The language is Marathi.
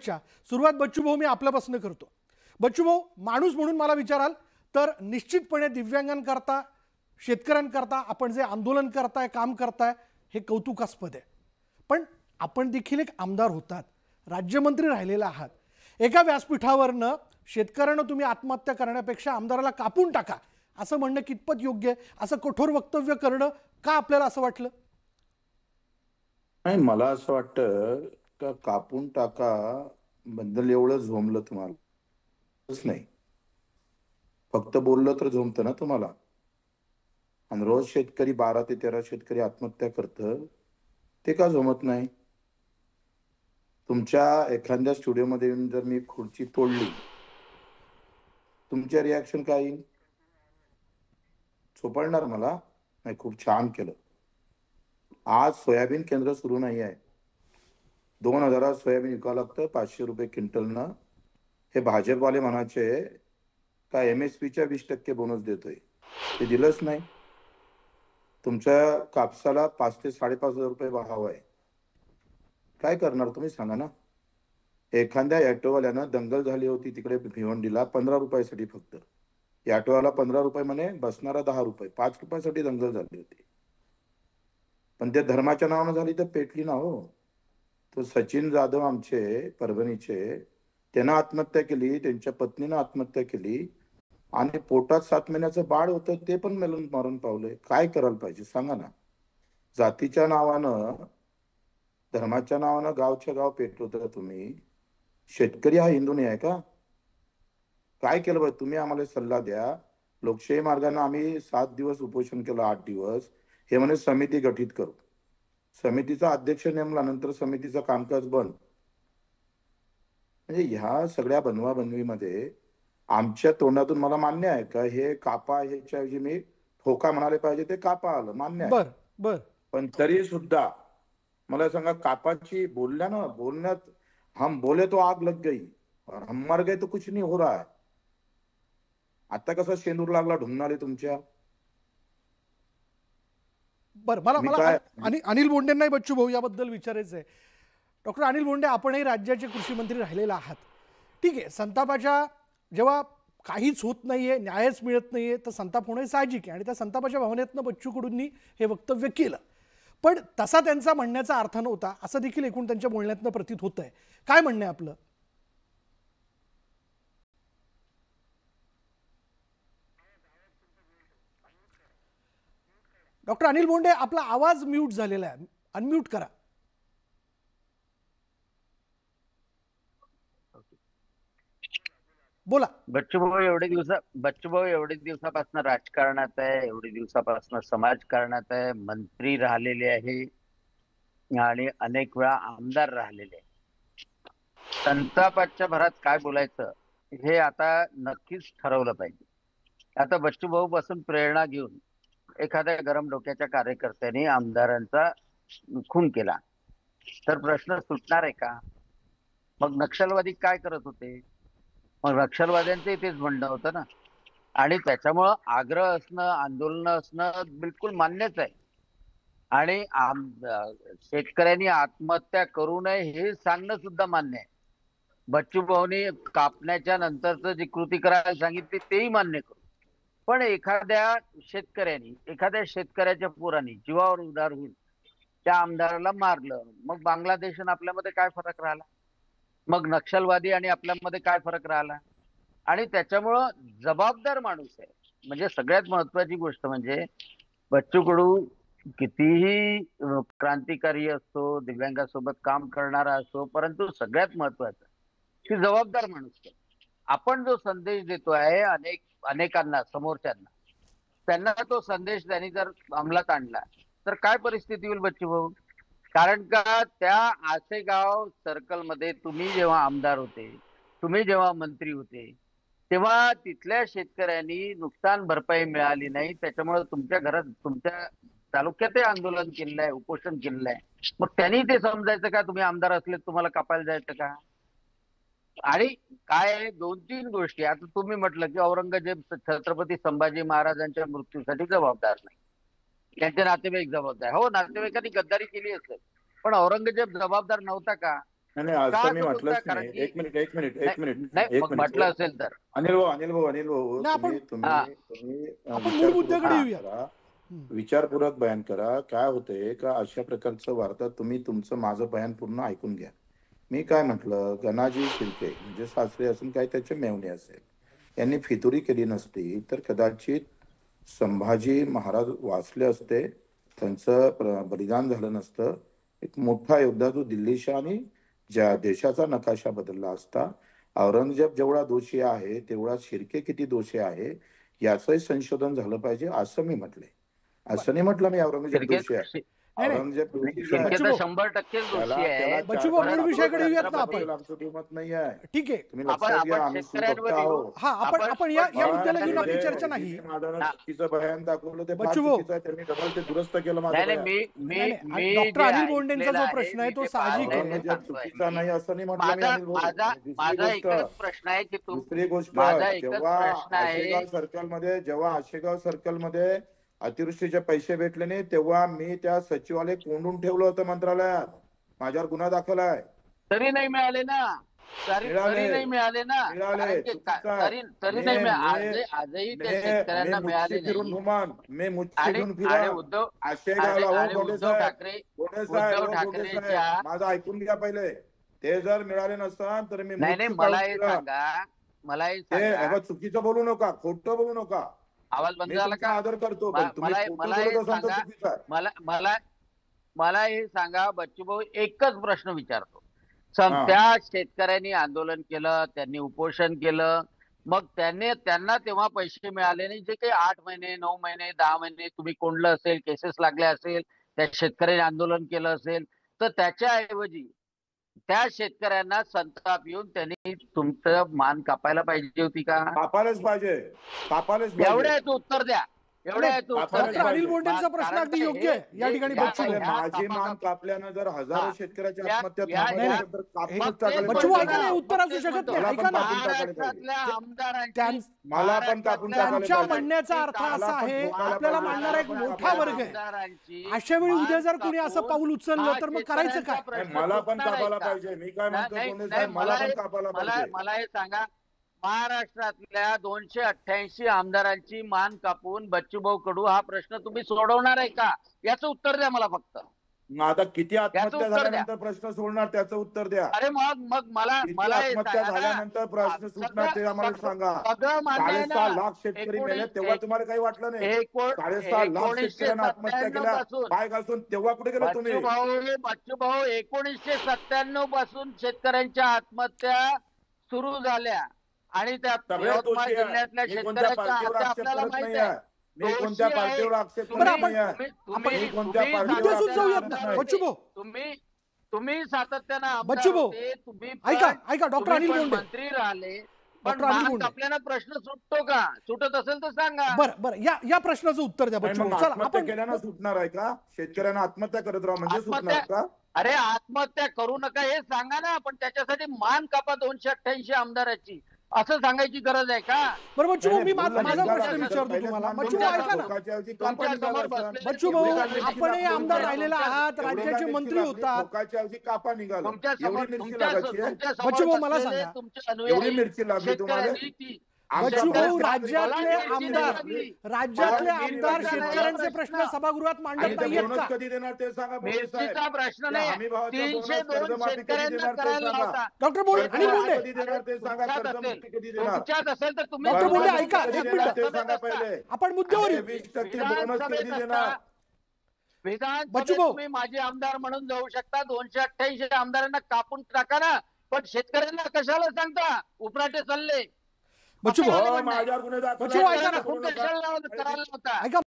अच्छा, सुरुवात बच्चू भाऊ मी आपल्यापासून करतो. बच्चू भाऊ, माणूस म्हणून मला विचाराल तर निश्चितपणे दिव्यांगांकरता, शेतकऱ्यांकरता आपण जे आंदोलन करताय, काम करताय, हे कौतुकास्पद आहे. पण आपण देखील एक आमदार होतात, राज्यमंत्री राहिलेला आहात. एका व्यासपीठावरनं शेतकऱ्यांना तुम्ही आत्महत्या करण्यापेक्षा आमदाराला कापून टाका असं म्हणणं कितपत योग्य आहे? असं कठोर वक्तव्य करणं का आपल्याला असं वाटलं? नाही, मला असं वाटतं का कापून टाका बद्दल एवढं झोंबलं तुम्हाला नाही. फक्त बोललं तर झोंबतं ना तुम्हाला. आणि रोज शेतकरी 12 ते 13 शेतकरी आत्महत्या करतं, ते का झोमत नाही? तुमच्या एखाद्या स्टुडिओमध्ये येऊन जर मी खुर्ची तोडली, तुमच्या रिॲक्शन काय येईल? चोपडणार मला? नाही, खूप छान केलं. आज सोयाबीन केंद्र सुरू नाही आहे. 2000 सोयाबीन विकावं लागतं 500 रुपये क्विंटलनं. हे भाजपवाले म्हणायचे का MSPच्या 20% बोनस देतोय, ते दिलंच नाही. तुमच्या कापसाला 5 ते 5.5 हजार रुपये भाव आहे. काय करणार तुम्ही सांगा ना? एखाद्या ऑटोवाल्यानं दंगल झाली होती तिकडे भिवंडीला 15 रुपयासाठी फक्त. या ऑटोवाला 15 रुपये म्हणे, बसणारा 10 रुपये, 5 रुपयासाठी दंगल झाली होती. पण ते धर्माच्या नावानं झाली तर पेटली ना हो. तो सचिन जाधव आमचे परभणीचे, त्यानं आत्महत्या केली, त्यांच्या पत्नीनं आत्महत्या केली आणि पोटात 7 महिन्याचं बाळ होतं ते पण मरण पावलंय. काय करायला पाहिजे सांगा ना? जातीच्या नावानं, धर्माच्या नावानं गावच्या गाव पेटवता तुम्ही. शेतकरी हा हिंदू नाही आहे का? काय केलं पाहिजे तुम्ही? आम्हाला सल्ला द्या. लोकशाही मार्गाने आम्ही 7 दिवस उपोषण केलं, 8 दिवस. हे म्हणे समिती गठीत करू. समितीचा अध्यक्ष नेमला, नंतर समितीचं कामकाज बंद. म्हणजे ह्या सगळ्या बनवाबनवीमध्ये आमच्या तोंडातून मला मान्य आहे का हे कापा, ह्याच्याऐवजी मी ठोका म्हणाले पाहिजे, ते कापा आलं, मान्य आहे. बर बर. पण तरी सुद्धा मला सांगा, कापाची बोलण्यात हम बोले तो आग लग गई और हम मर गए तो कुछ नहीं हो रहा है. आता कसा शेंदूर लागला ढुंगणारे तुमच्या. बर, मला मी मला काय आणि अनिल बोंडेंनाही बच्चू भाऊ याबद्दल विचारायचं आहे. डॉक्टर अनिल बोंडे, आपणही राज्याचे कृषी मंत्री राहिलेला आहात. ठीक आहे, संतापाच्या जेव्हा काहीच होत नाहीये, न्यायच मिळत नाहीये, तर संताप होणे साहजिक आहे आणि त्या संतापाच्या भावनेतनं बच्चू कडूंनी हे वक्तव्य केलं. पण तसा त्यांचा म्हणण्याचा अर्थ नव्हता असं देखील एकूण त्यांच्या बोलण्यातनं प्रतीत होतंय. काय म्हणणं आहे आपलं? डॉक्टर अनिल बोंडे, आपला आवाज म्यूट झालेला आहे, अनम्यूट करा. बोला. बच्चू भाऊ एवढे दिवसापासून राजकारणात आहे, एवढे दिवसापासून समाजकारणात आहे, मंत्री राहिलेले आहे आणि अनेक वेळा आमदार राहिलेले आहे. संतापाच्या भरात काय बोलायचं हे आता नक्कीच ठरवलं पाहिजे. आता बच्चू भाऊ पासून प्रेरणा घेऊन एखाद्या गरम डोक्याच्या कार्यकर्त्यांनी आमदारांचा खून केला तर प्रश्न सुटणार आहे का? मग नक्षलवादी काय करत होते? मग नक्षलवाद्यांचंही तेच म्हणणं होतं ना. आणि त्याच्यामुळं आग्रह असणं, आंदोलन असणं बिलकुल मान्यच आहे. आणि शेतकऱ्यांनी आत्महत्या करू नये हे सांगणं सुद्धा मान्य आहे. बच्चू भाऊनी कापण्याच्या नंतरच जी कृती करायला सांगितली तेही मान्य करू. पण एखाद्या शेतकऱ्याच्या पोरांनी जीवावर उदार होऊन त्या आमदाराला मारलं, मग बांगलादेश आणि आपल्यामध्ये काय फरक राहिला? मग नक्षलवादी आणि आपल्यामध्ये काय फरक राहिला? आणि त्याच्यामुळं जबाबदार माणूस आहे. म्हणजे सगळ्यात महत्वाची गोष्ट म्हणजे बच्चू कडू कितीही क्रांतिकारी असतो, दिव्यांगासोबत काम करणारा असतो, परंतु सगळ्यात महत्वाचं की जबाबदार माणूस आहे. आपण जो संदेश देतो आहे अनेकांना, समोरच्यांना, त्यांना तो संदेश त्यांनी जर अंमलात आणला तर काय परिस्थिती होईल बच्चू भाऊ? कारण का त्या आसेगाव सर्कलमध्ये तुम्ही जेव्हा आमदार होते, तुम्ही जेव्हा मंत्री होते, तेव्हा तिथल्या शेतकऱ्यांनी नुकसान भरपाई मिळाली नाही, त्याच्यामुळे तुमच्या घरात, तुमच्या तालुक्यात आंदोलन केलेलं आहे, उपोषण केलेलं आहे. मग त्यांनी ते समजायचं का तुम्ही आमदार असले तुम्हाला कापायला जायचं का? आणि काय 2-3 गोष्टी. आता तुम्ही म्हटलं की औरंगजेब छत्रपती संभाजी महाराजांच्या मृत्यूसाठी जबाबदार नाही, त्यांचे नातेवाईक जबाबदार. हो, नातेवाईकांनी गद्दारी केली असेल, पण औरंगजेब जबाबदार नव्हता का? नाही का असं मी असं म्हटलंच बोलताय? कारण नाही. की एक मिनिट नाही, मग म्हटलं असेल तर अनिल भाऊ नाही, आपण हा. तुम्ही आपण मूळ विचारपूर्वक मुद्द्याकडे बयान येऊया. करा. विचारपूर्वक बयान करा. काय होतंय का अशा प्रकारचं वार्ता तुम्ही तुमचं माझं बयान पूर्ण ऐकून घ्या. मी काय म्हटलं, गणाजी शिर्के म्हणजे सासरे असून काय त्याचे मेव्हणे असेल, यांनी फितुरी केली नसती तर कदाचित संभाजी महाराज वाचले असते, त्यांचं बलिदान झालं नसतं. एक मोठा योद्धा जो दिल्लीच्या आणि ज्या देशाचा नकाशा बदलला असता. औरंगजेब जेवढा दोषी आहे तेवढा शिर्के किती दोषी आहे याचंही संशोधन झालं पाहिजे असं मी म्हटलंय. असं नाही म्हटलं मी औरंगजेब शिर्के दोषी आहे. नाही, नाही. औरंगजेब दोषीच शिर्के आहे. तर बच्चूभाऊ, 100% दोषी त्याला आहे. बच्चूभाऊ, मूळ परंतु विषयाकडे येऊयात ना आपण. छत्रपती आमचं दुमत नाही आहे. ठीक आहे. तुम्ही आपण लक्षात घ्या, आपण आम्ही शेतकऱ्यांवर सुभक्त येऊ. आहोत. हा, आपण या मुद्द्याला घेऊन आपली चर्चा नाही. माधवनं चुकीचं बयान दाखवलं ते फार बच्चूभाऊ. चुकीचं आहे. त्यांनी डबल ते दुरुस्त केलं माझं नाही नाही बयान. मी नाही, मी नाही, मी डॉक्टर जे अनिल बोंडेंचा जो ऐकलेलं प्रश्न आहे मी तो जे साहजिक पाहिलंय आहे. ते औरंगजेब सांगतोय चुकीचा मी. नाही असं नाही म्हटलं मी माझा अनिल भाऊ. माझा दुसरी माझा गोष्ट एकच प्रश्न आहे की दुसरी गोष्ट माझा एकच जेव्हा प्रश्न आहे. आशेगाव सर्कलमध्ये अतिवृष्टीचे पैसे भेटले नाही तेव्हा मी त्या सचिवालय कोंडून ठेवलं होतं मंत्रालयात. माझ्यावर गुन्हा दाखल आहे. तरी नाही मिळाले ना. तरी नाही मिळाले ना. कारण की तरी नाही मिळाले. आजही त्या शेतकऱ्यांना मिळाले नाही. मी मुच्छी घेऊन फिरा. आणि उद्धव आशेगावला आणि उद्धव ठाकरे साहेबांच्या माझं ऐकून घ्या पहिले. ते जर मिळाले नसतात तर मी नाही मला हे सांगा. मला हे सांगा. चुकीचं बोलू नका, खोटं बोलू नका. आवाज बंद झाला का? आदर करतो मला हे सांगा. मला हे सांगा बच्चूभाऊ, एकच प्रश्न विचारतो. त्या शेतकऱ्यांनी आंदोलन केलं, त्यांनी उपोषण केलं, मग त्यांना तेव्हा पैसे मिळाले नाही. जे काही 8 महिने 9 महिने 10 महिने तुम्ही कोंडलं असेल, केसेस लागल्या असेल, त्या शेतकऱ्यांनी आंदोलन केलं असेल, तर त्याच्याऐवजी त्या शेतकऱ्यांना संताप येऊन त्यांनी तुमचं मान कापायला पाहिजे होती का? कापायलाच पाहिजे. एवढ्याच उत्तर द्या. डॉक्टर अनिल बोंडेंचा प्रश्न अगदी योग्य आहे या ठिकाणी. बच्चूभाऊ, माझी मान कापल्यानं जर हजारो शेतकऱ्याची आत्महत्या थांबली असेल तर कापूनच टाकायला बच्चूभाऊ पाहिजे. ऐका ना, उत्तर असू शकत नाही. ऐका ना, मला पण कापून टाकायला त्यांच्या पाहिजे. म्हणण्याचा अर्थ असा आहे, आपल्याला मांडणारा एक मोठा वर्ग आहे. अशा वेळी उद्या जर कोणी असं पाऊल उचललं तर मग करायचं काय? मला पण कापायला पाहिजे. मी काय म्हणतो बोंडे साहेब, मला पण कापायला पाहिजे. मला हे सांगा, महाराष्ट्रातल्या 288 आमदारांची मान कापून बच्चूभाऊ कडू हा प्रश्न तुम्ही सोडवणार आहे का? याचं उत्तर द्या मला फक्त. आता किती आत्महत्या झाल्यानंतर प्रश्न सोडणार त्याचं उत्तर द्या. अरे मग मला आत्महत्या झाल्यानंतर प्रश्न सुटणार ते आम्हाला सांगा. 6.5 लाख शेतकरी मेले तेव्हा तुम्हाला काही वाटलं नाही? 6.5 लाख शेतकऱ्यांना आत्महत्या केल्या पाय घासून, तेव्हा कुठे गेला तुम्ही? बच्चूभाऊ 1997 पासून शेतकऱ्यांच्या आत्महत्या सुरू झाल्या आणि त्या यवतमाळ जिल्ह्यातल्या शेतकऱ्यांच्या आत्महत्या आपल्याला माहित आहे. मी कोणत्या पार्टीवर आक्षेप बरं, करत नाहीये. तुम्ही सातत्यानं आमदार बच्चूभाऊ, होते, तुम्ही ऐका डॉक्टर अनिल बोंडे मंत्री राहिले, पण डॉक्टर अनिल मान बोंडे. कापल्यानं प्रश्न सुटतो का? सुटत असेल तर सांगा. बरं या प्रश्नाचं उत्तर द्या बच्चूभाऊ. चला आत्महत्या आपण केल्यानं सुटणार आहे का? शेतकऱ्यांना आत्महत्या करत राहा म्हणजे सुटणार का? अरे आत्महत्या करू नका हे सांगा ना, पण त्याच्यासाठी मान कापा 288 आमदाराची असं सांगायची गरज आहे का? बरं बच्चूभाऊ, मी माझा प्रश्न विचारतो तुम्हाला. बच्चूभाऊ ऐका ना, बच्चूभाऊ आपणही आमदार राहिलेला आहात, राज्याचे मंत्री होतात. कापा निघाला. बच्चूभाऊ मला सांगा, एवढी मिरची लागली तुम्हाला? बच्चूभाऊ राज्यातले आमदार शेतकऱ्यांचे प्रश्न सभागृहात मांडत नाहीयेत का? कधी देणार ते सांगा. मिरचीचा प्रश्न नाही, 302 शेतकऱ्यांना करायला लावता. डॉक्टर अनिल बोंडे, तुमच्यात असेल तर तुम्ही डॉक्टर बोंडे ऐका, एक मिनिट, आपण मुद्द्यावर येऊ. विधानसभेत तुम्ही माझे आमदार म्हणून जाऊ शकता. 288 आमदारांना कापून टाका ना, पण शेतकऱ्यांना कशाला सांगता उपराटे चालले? बच्चूभाऊ माझ्यावर गुन्हे दाखल बच्चूभाऊ ऐका ना, कशाला करायला होता? ऐका